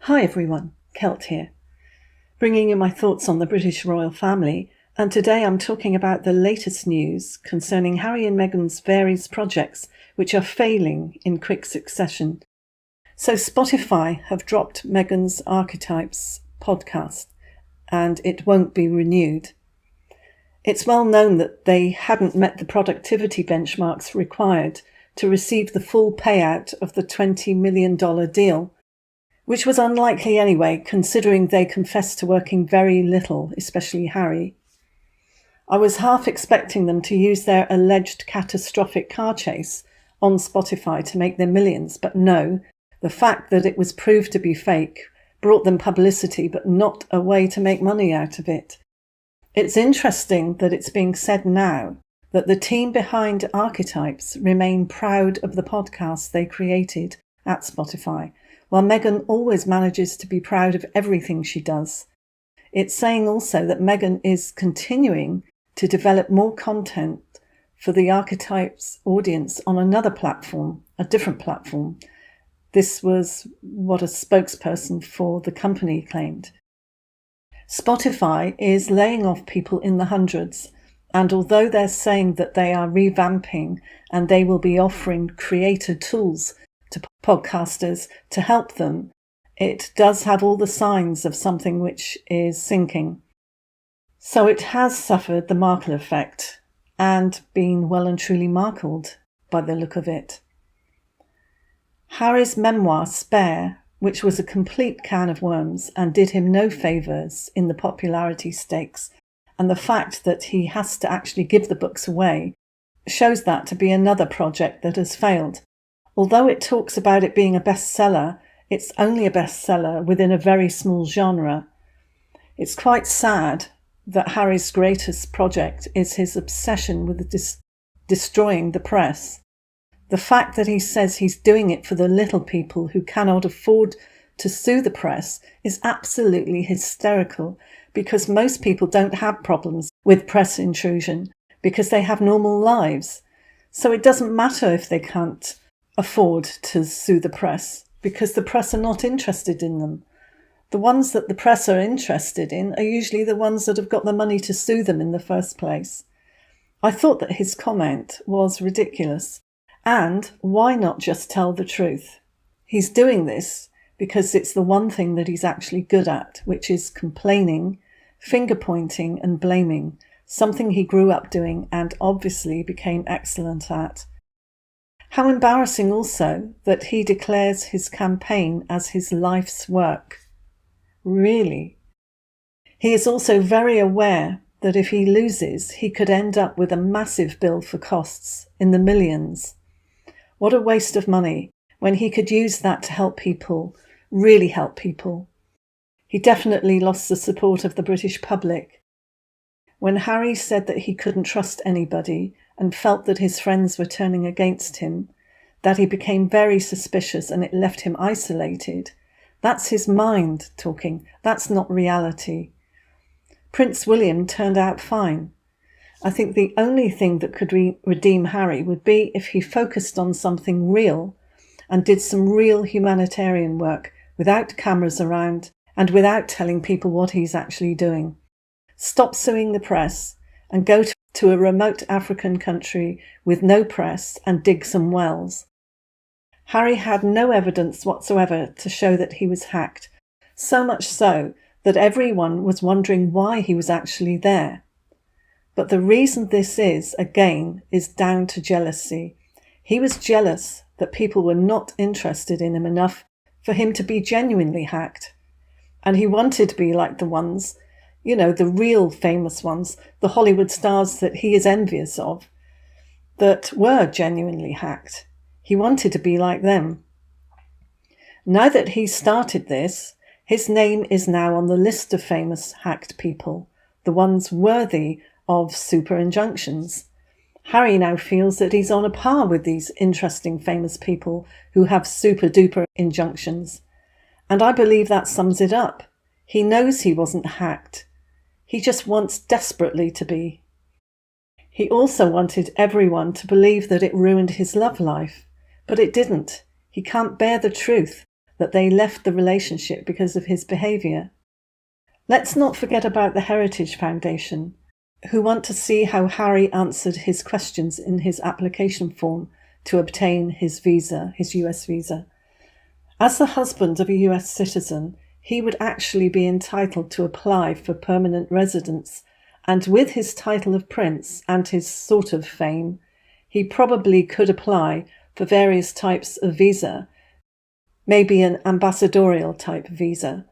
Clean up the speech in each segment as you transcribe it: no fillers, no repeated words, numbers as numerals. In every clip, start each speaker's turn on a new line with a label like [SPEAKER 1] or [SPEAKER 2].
[SPEAKER 1] Hi everyone, Kelt here, bringing you my thoughts on the British royal family, and today I'm talking about the latest news concerning Harry and Meghan's various projects which are failing in quick succession. So Spotify have dropped Meghan's Archetypes podcast and it won't be renewed. It's well known that they hadn't met the productivity benchmarks required to receive the full payout of the $20 million deal, which was unlikely anyway, considering they confessed to working very little, especially Harry. I was half expecting them to use their alleged catastrophic car chase on Spotify to make their millions, but no, the fact that it was proved to be fake brought them publicity, but not a way to make money out of it. It's interesting that it's being said now that the team behind Archetypes remain proud of the podcast they created at Spotify, while Meghan always manages to be proud of everything she does. It's saying also that Meghan is continuing to develop more content for the Archetypes audience on another platform, a different platform. This was what a spokesperson for the company claimed. Spotify is laying off people in the hundreds, and although they're saying that they are revamping and they will be offering creator tools to podcasters to help them, it does have all the signs of something which is sinking. So it has suffered the Markle effect and been well and truly markled by the look of it. Harry's memoir, Spare, which was a complete can of worms and did him no favours in the popularity stakes, and the fact that he has to actually give the books away, shows that to be another project that has failed. Although it talks about it being a bestseller, it's only a bestseller within a very small genre. It's quite sad that Harry's greatest project is his obsession with destroying the press. The fact that he says he's doing it for the little people who cannot afford to sue the press is absolutely hysterical, because most people don't have problems with press intrusion because they have normal lives. So it doesn't matter if they can't afford to sue the press, because the press are not interested in them. The ones that the press are interested in are usually the ones that have got the money to sue them in the first place. I thought that his comment was ridiculous. And why not just tell the truth? He's doing this because it's the one thing that he's actually good at, which is complaining, finger-pointing and blaming, something he grew up doing and obviously became excellent at. How embarrassing also that he declares his campaign as his life's work. Really? He is also very aware that if he loses, he could end up with a massive bill for costs in the millions. What a waste of money when he could use that to help people, really help people. He definitely lost the support of the British public. When Harry said that he couldn't trust anybody and felt that his friends were turning against him, that he became very suspicious and it left him isolated, that's his mind talking, that's not reality. Prince William turned out fine. I think the only thing that could redeem Harry would be if he focused on something real and did some real humanitarian work without cameras around and without telling people what he's actually doing. Stop suing the press and go to a remote African country with no press and dig some wells. Harry had no evidence whatsoever to show that he was hacked, so much so that everyone was wondering why he was actually there. But the reason this is, again, is down to jealousy. He was jealous that people were not interested in him enough for him to be genuinely hacked. And he wanted to be like the ones, the real famous ones, the Hollywood stars that he is envious of, that were genuinely hacked. He wanted to be like them. Now that he started this, his name is now on the list of famous hacked people, the ones worthy of super injunctions. Harry now feels that he's on a par with these interesting famous people who have super duper injunctions. And I believe that sums it up. He knows he wasn't hacked. He just wants desperately to be. He also wanted everyone to believe that it ruined his love life, but it didn't. He can't bear the truth that they left the relationship because of his behaviour. Let's not forget about the Heritage Foundation, who want to see how Harry answered his questions in his application form to obtain his visa, his US visa. As the husband of a US citizen, he would actually be entitled to apply for permanent residence, and with his title of prince and his sort of fame, he probably could apply for various types of visa, maybe an ambassadorial type visa.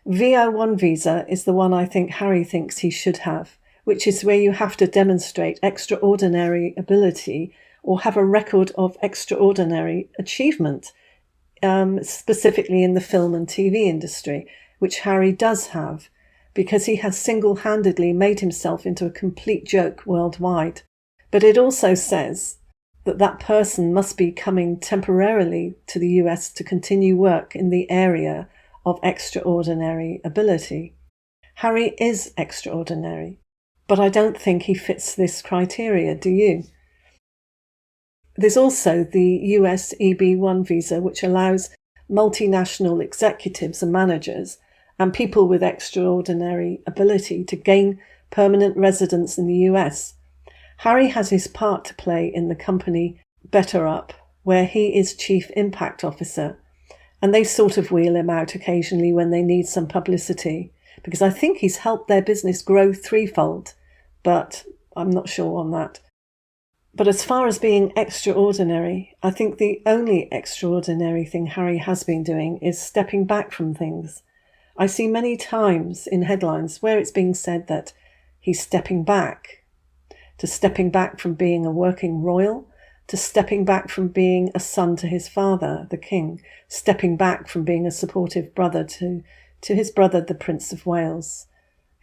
[SPEAKER 1] EB1 Visa is the one I think Harry thinks he should have, which is where you have to demonstrate extraordinary ability or have a record of extraordinary achievement, specifically in the film and TV industry, which Harry does have, because he has single-handedly made himself into a complete joke worldwide. But it also says that that person must be coming temporarily to the US to continue work in the area of extraordinary ability. Harry is extraordinary, but I don't think he fits this criteria, do you? There's also the US EB1 visa, which allows multinational executives and managers and people with extraordinary ability to gain permanent residence in the US. Harry has his part to play in the company BetterUp, where he is Chief Impact Officer, and they sort of wheel him out occasionally when they need some publicity, because I think he's helped their business grow threefold, but I'm not sure on that. But as far as being extraordinary, I think the only extraordinary thing Harry has been doing is stepping back from things. I see many times in headlines where it's being said that he's stepping back from being a working royal, to stepping back from being a son to his father, the king, stepping back from being a supportive brother to his brother, the Prince of Wales,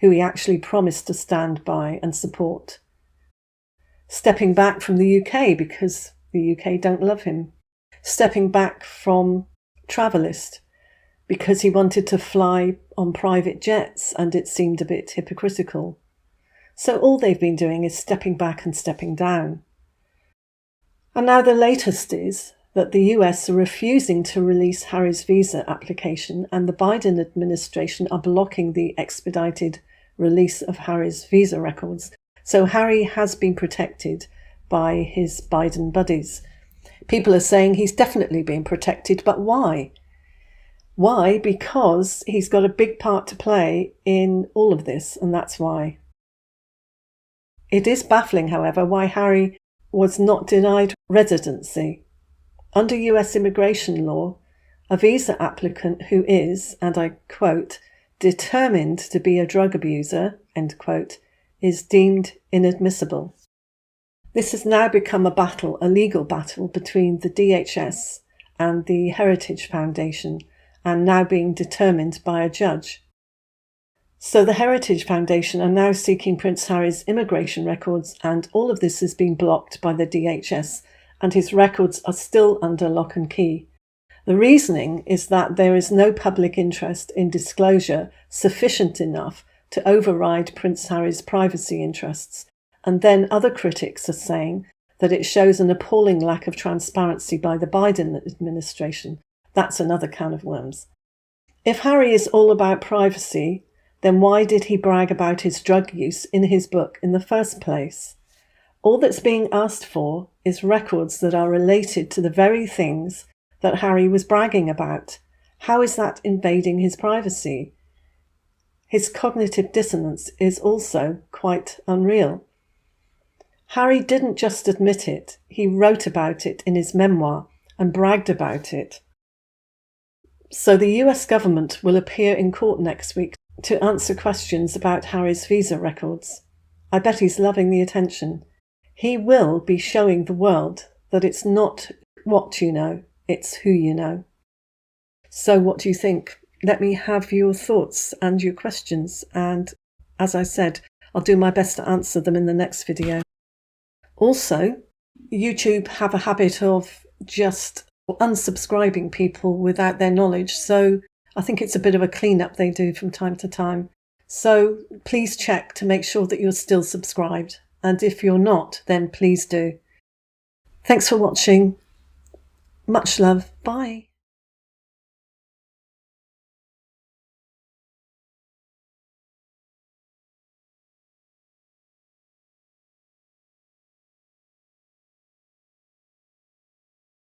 [SPEAKER 1] who he actually promised to stand by and support. Stepping back from the UK because the UK don't love him. Stepping back from Travelist because he wanted to fly on private jets and it seemed a bit hypocritical. So all they've been doing is stepping back and stepping down. And now the latest is that the US are refusing to release Harry's visa application, and the Biden administration are blocking the expedited release of Harry's visa records. So Harry has been protected by his Biden buddies. People are saying he's definitely being protected, but why? Why? Because he's got a big part to play in all of this, and that's why. It is baffling, however, why Harry was not denied residency. Under US immigration law, a visa applicant who is, and I quote, determined to be a drug abuser, end quote, is deemed inadmissible. This has now become a legal battle between the DHS and the Heritage Foundation, and now being determined by a judge. So the Heritage Foundation are now seeking Prince Harry's immigration records, and all of this has been blocked by the DHS, and his records are still under lock and key. The reasoning is that there is no public interest in disclosure sufficient enough to override Prince Harry's privacy interests, and then other critics are saying that it shows an appalling lack of transparency by the Biden administration. That's another can of worms. If Harry is all about privacy, then why did he brag about his drug use in his book in the first place? All that's being asked for is records that are related to the very things that Harry was bragging about. How is that invading his privacy? His cognitive dissonance is also quite unreal. Harry didn't just admit it, he wrote about it in his memoir and bragged about it. So the US government will appear in court next week to answer questions about Harry's visa records. I bet he's loving the attention. He will be showing the world that it's not what you know, it's who you know. So what do you think? Let me have your thoughts and your questions, and as I said, I'll do my best to answer them in the next video. Also, YouTube have a habit of just unsubscribing people without their knowledge, so I think it's a bit of a clean-up they do from time to time. So please check to make sure that you're still subscribed, and if you're not, then please do. Thanks for watching. Much love. Bye.